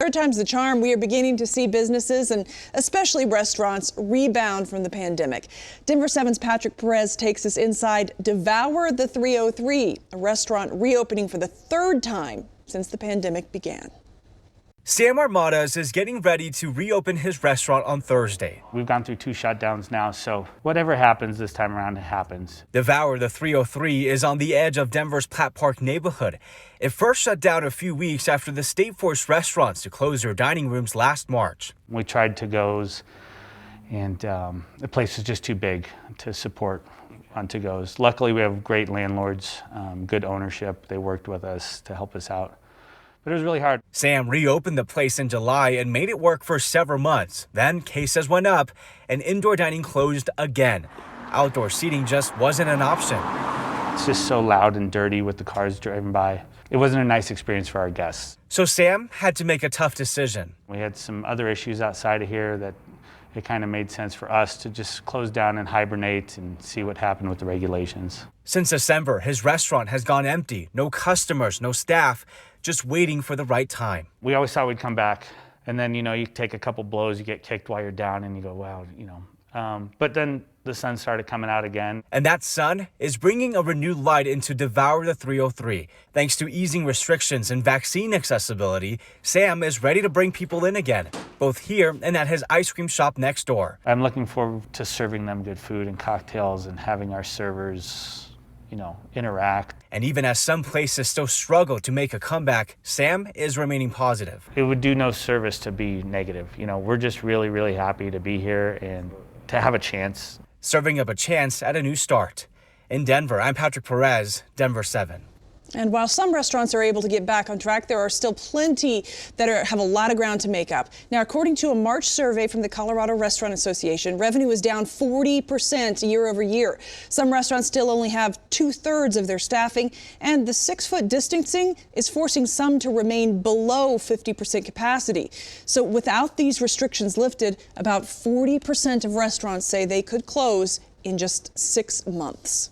third time's the charm. We are beginning to see businesses and especially restaurants rebound from the pandemic. Denver 7's Patrick Perez takes us inside Devour the 303, a restaurant reopening for the third time since the pandemic began. Sam Armadas is getting ready to reopen his restaurant on Thursday. We've gone through 2 shutdowns now, so whatever happens this time around, it happens. Devour the 303 is on the edge of Denver's Platt Park neighborhood. It first shut down a few weeks after the state forced restaurants to close their dining rooms last March. We tried to-goes, and the place was just too big to support on to-goes. Luckily, we have great landlords, good ownership. They worked with us to help us out. But it was really hard. Sam reopened the place in July and made it work for several months. Then cases went up and indoor dining closed again. Outdoor seating just wasn't an option. It's just so loud and dirty with the cars driving by. It wasn't a nice experience for our guests. So Sam had to make a tough decision. We had some other issues outside of here that it kind of made sense for us to just close down and hibernate and see what happened with the regulations. Since December, his restaurant has gone empty. No customers, no staff, just waiting for the right time. We always thought we'd come back, and then, you take a couple blows, you get kicked while you're down, and you go, wow, But then the sun started coming out again. And that sun is bringing a renewed light into Devour the 303. Thanks to easing restrictions and vaccine accessibility, Sam is ready to bring people in again, both here and at his ice cream shop next door. I'm looking forward to serving them good food and cocktails and having our servers interact. And even as some places still struggle to make a comeback, Sam is remaining positive. It would do no service to be negative. We're just really, really happy to be here and to have a chance. Serving up a chance at a new start. In Denver, I'm Patrick Perez, Denver 7. And while some restaurants are able to get back on track, there are still plenty that have a lot of ground to make up. Now, according to a March survey from the Colorado Restaurant Association, revenue is down 40% year over year. Some restaurants still only have 2/3 of their staffing, and the 6-foot distancing is forcing some to remain below 50% capacity. So without these restrictions lifted, about 40% of restaurants say they could close in just 6 months.